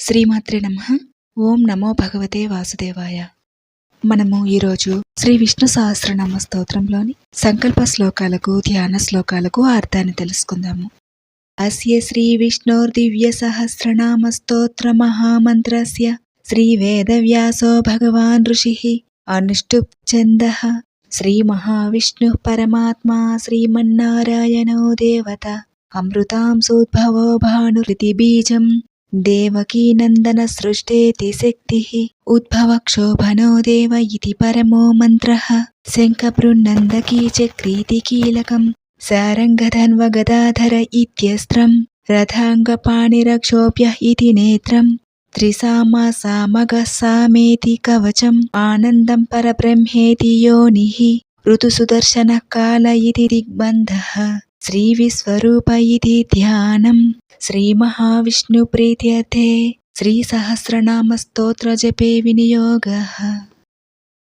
శ్రీమాత్రే నమః. ఓం నమో భగవతే వాసుదేవాయ. మనము ఈరోజు శ్రీ విష్ణు సహస్రనామ స్తోత్రంలోని సంకల్ప శ్లోకాలకు ధ్యాన శ్లోకాలకు అర్థాన్ని తెలుసుకుందాము. అస్య శ్రీ విష్ణోర్దివ్య సహస్రనామ స్తోత్ర మహామంత్రస్య శ్రీ వేదవ్యాసో భగవాన్ ఋషిః అనుష్టుప్ ఛందః శ్రీ మహావిష్ణు పరమాత్మా శ్రీమన్నారాయణో దేవత అమృతాంశోద్భవో భానురితి బీజం దేవకీ నందన సృష్టేతి శక్తిః ఉద్భవక్షోభనో దేవ ఇతి పరమో మంత్రః శంఖపృన్నందకీ చక్రీతి కీలకం సారంగధన్వ గదాధర ఇత్యస్త్రం రథాంగపాణిరక్షోభ్య ఇతి నేత్రం త్రిసామ సామగ సామేతి కవచం ఆనందం పరబ్రహ్మేతి యోనిః ఋతుసుదర్శన కాల ఇతి దిగ్బంధః శ్రీ విశ్వరూప ఇతి ధ్యానం శ్రీ మహావిష్ణు ప్రీత్యర్థే శ్రీ సహస్రనామ స్తోత్ర జపే వినియోగః.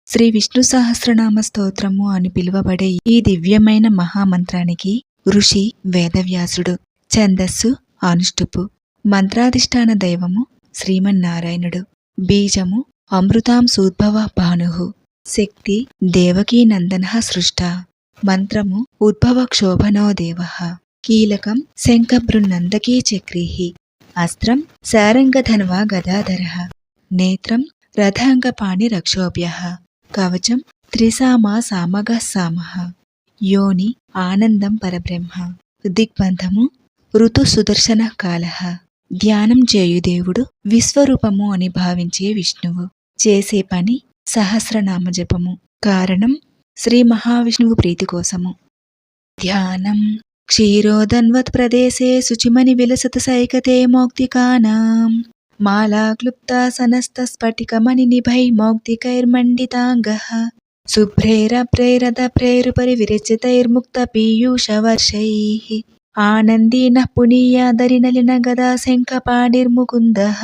శ్రీ విష్ణు సహస్రనామ స్తోత్రము అని పిలువబడే ఈ దివ్యమైన మహామంత్రానికి ఋషి వేదవ్యాసుడు, ఛందస్సు అనుష్టుపు, మంత్రాధిష్టాన దైవము శ్రీమన్నారాయణుడు, బీజము అమృతాంశోద్భవ భానుః, శక్తి దేవకీ నందనః సృష్ట, మంత్రము ఉద్భవక్షోభనో దేవః, కీలకం శంఖబృన్నందకీ చక్రీః, అస్త్రం సారంగధన్వ గదాధరః, నేత్రం రథాంగపాణిరక్షోభ్యః, కవచం త్రిసామ సామగ సామః, యోని ఆనందం పరబ్రహ్మ, దిగ్బంధము ఋతు సుదర్శన కాలః. ధ్యానం చేయు దేవుడు విశ్వరూపము అని భావించే విష్ణువు. చేసే పని సహస్రనామ జపము. కారణం శ్రీ మహావిష్ణువు ప్రీతి కోసము. ధ్యానం క్షీరోదన్వత్ ప్రదేశే శుచిమని విలసత సైకతే మౌక్తికానాం మాలాక్లుప్తాసనస్త స్ఫటికమణి నిభై మౌక్తికైర్మండితాంగః శుభ్రైరప్రైరద ప్రైరుపరి విరచితైర్ముక్త పీయూషవర్షైః ఆనందీనః పునీయాదరినలిన గదా శంఖపాణిర్ముకుందః.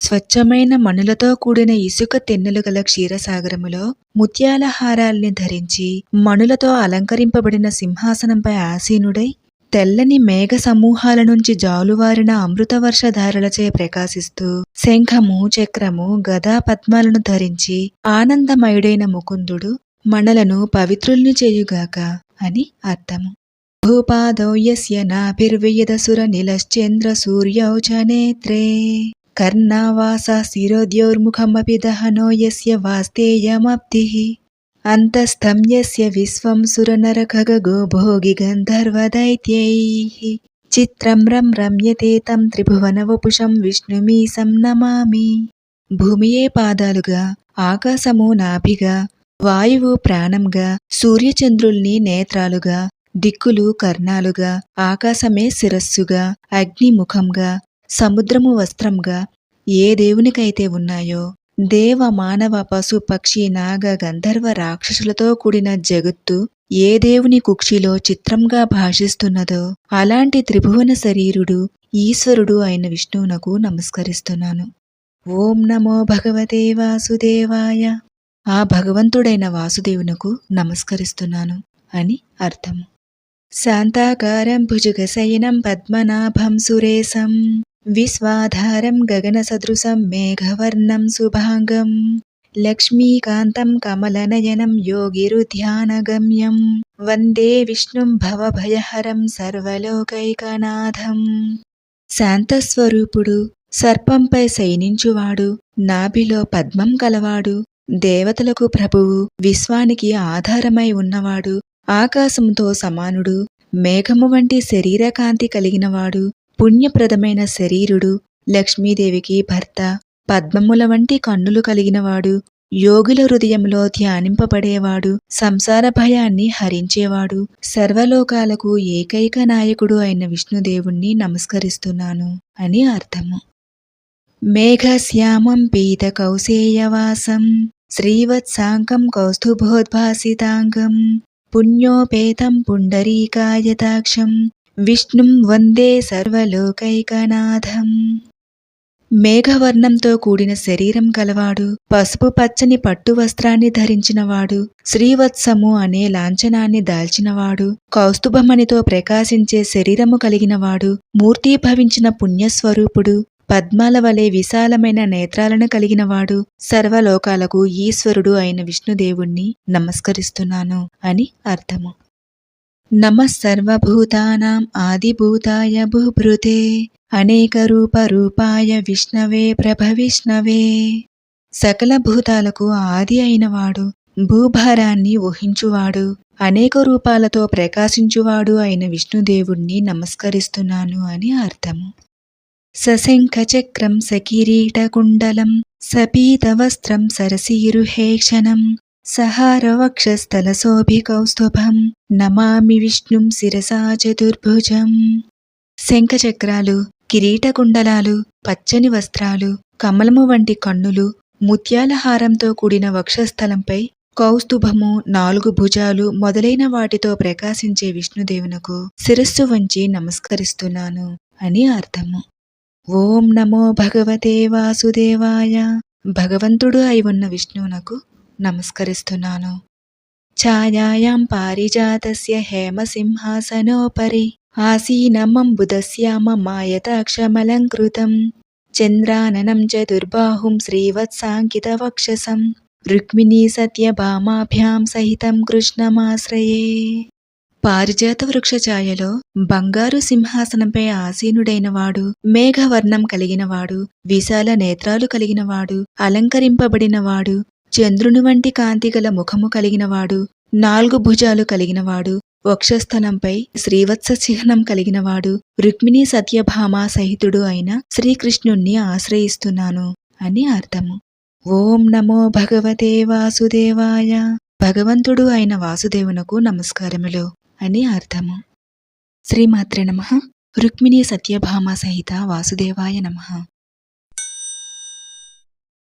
స్వచ్ఛమైన మణులతో కూడిన ఇసుక తెన్నెలు గల క్షీరసాగరములో ముత్యాల హారాల్ని ధరించి మణులతో అలంకరింపబడిన సింహాసనంపై ఆసీనుడై తెల్లని మేఘ సమూహాల నుంచి జాలువారిన అమృతవర్షధారలచే ప్రకాశిస్తూ శంఖము చక్రము గదా పద్మాలను ధరించి ఆనందమయుడైన ముకుందుడు మనలను పవిత్రుల్ని చేయుగాక అని అర్థము. భూపాదౌ యస్య నాభిర్వియదసుర నిలశ్చంద్ర సూర్యౌ చ నేత్రే కర్ణావాసా శిరోద్యోర్ముఖమపి దహనో యస్య వాస్తేయమబ్ధిః అంతస్థం యస్య విశ్వం సురనరఖగో భోగి గంధర్వదైత్యైః చిత్రం రమ్యతే తం త్రిభువన వపుషం విష్ణుమీశం నమామి. భూమియే పాదాలుగా, ఆకాశము నాభిగా, వాయువు ప్రాణంగా, సూర్యచంద్రుల్ని నేత్రాలుగా, దిక్కులు కర్ణాలుగా, ఆకాశమే శిరస్సుగా, అగ్ని ముఖంగా, సముద్రము వస్త్రంగా ఏ దేవునికైతే ఉన్నాయో దేవ మానవ పశు పక్షి నాగ గంధర్వ రాక్షసులతో కూడిన జగత్తు ఏ దేవుని కుక్షిలో చిత్రంగా భాషిస్తున్నదో అలాంటి త్రిభువన శరీరుడు ఈశ్వరుడు అయిన విష్ణువునకు నమస్కరిస్తున్నాను. ఓం నమో భగవతే వాసుదేవాయ. ఆ భగవంతుడైన వాసుదేవునకు నమస్కరిస్తున్నాను అని అర్థము. శాంతాకారం భుజగశయనం పద్మనాభం సురేశం విశ్వాధారం గగన సదృశం మేఘవర్ణం శుభాంగం లక్ష్మీకాంతం కమలనయనం యోగిరుధ్యానగమ్యం వందే విష్ణుం భవభయహరం సర్వలోకైకనాథం. శాంతస్వరూపుడు, సర్పంపై శయనించువాడు, నాభిలో పద్మం కలవాడు, దేవతలకు ప్రభువు, విశ్వానికి ఆధారమై ఉన్నవాడు, ఆకాశంతో సమానుడు, మేఘము వంటి శరీరకాంతి కలిగినవాడు, పుణ్యప్రదమైన శరీరుడు, లక్ష్మీదేవికి భర్త, పద్మముల వంటి కన్నులు కలిగినవాడు, యోగుల హృదయంలో ధ్యానింపబడేవాడు, సంసార భయాన్ని హరించేవాడు, సర్వలోకాలకు ఏకైక నాయకుడు అయిన విష్ణుదేవుణ్ణి నమస్కరిస్తున్నాను అని అర్థము. మేఘశ్యామం పీత కౌసేయవాసం శ్రీవత్సాంకం కౌస్తుభోద్భాసితాంగం పుణ్యోపేతం పుండరీకాయతాక్షం విష్ణుం వందే సర్వలోకైకనాథం. మేఘవర్ణంతో కూడిన శరీరం కలవాడు, పసుపు పచ్చని పట్టు వస్త్రాన్ని ధరించినవాడు, శ్రీవత్సము అనే లాంఛనాన్ని దాల్చినవాడు, కౌస్తుభమణితో ప్రకాశించే శరీరము కలిగినవాడు, మూర్తీభవించిన పుణ్యస్వరూపుడు, పద్మాల వలె విశాలమైన నేత్రాలను కలిగినవాడు, సర్వలోకాలకు ఈశ్వరుడు అయిన విష్ణుదేవుణ్ణి నమస్కరిస్తున్నాను అని అర్థము. నమః సర్వభూతానాం ఆదిభూతాయ భూభృతే అనేక రూపాయ విష్ణవే ప్రభవిష్ణవే. సకల భూతాలకు ఆది అయినవాడు, భూభారాన్ని వహించువాడు, అనేక రూపాలతో ప్రకాశించువాడు అయిన విష్ణుదేవుణ్ణి నమస్కరిస్తున్నాను అని అర్థము. సశంఖచక్రం సకిరీటకుండలం సపీతవస్త్రం సరసీరుహేక్షణం సహారవక్షస్థలశోభికౌస్తుభం నమామి విష్ణుం శిరసా చతుర్భుజం. శంఖచక్రాలు, కిరీటకుండలాలు, పచ్చని వస్త్రాలు, కమలము వంటి కన్నులు, ముత్యాల హారంతో కూడిన వక్షస్థలంపై కౌస్తుభము, 4 భుజాలు మొదలైన వాటితో ప్రకాశించే విష్ణుదేవునకు శిరస్సు వంచి నమస్కరిస్తున్నాను అని అర్థము. ఓం నమో భగవతే వాసుదేవాయ. భగవంతుడు అయి ఉన్న విష్ణువునకు నమస్కరిస్తున్నాను. ఛాయాయాం పారిజాతస్య హేమసింహాసనోపరి ఆసీనమంబుదస్యామ మాయతాక్షమలంకృతం చంద్రాననం చతుర్బాహుం శ్రీవత్సాంకితవక్షసం రుక్మిణీ సత్యభామాభ్యాం సహితం కృష్ణమాశ్రయే. పారిజాత వృక్ష ఛాయలో బంగారు సింహాసనంపై ఆసీనుడైనవాడు, మేఘవర్ణం కలిగినవాడు, విశాల నేత్రాలు కలిగినవాడు, అలంకరింపబడినవాడు, చంద్రుని వంటి కాంతిగల ముఖము కలిగినవాడు, 4 భుజాలు కలిగినవాడు, వక్షస్థలంపై శ్రీవత్స చిహ్నం కలిగినవాడు, రుక్మిణీ సత్యభామ సహితుడు అయిన శ్రీకృష్ణుణ్ణి ఆశ్రయిస్తున్నాను అని అర్థము. ఓం నమో భగవతే వాసుదేవాయ. భగవంతుడు అయిన వాసుదేవునకు నమస్కారములు అని అర్థము. శ్రీమాత్రే నమః. రుక్మిణీ సత్యభామ సహిత వాసుదేవాయ నమః.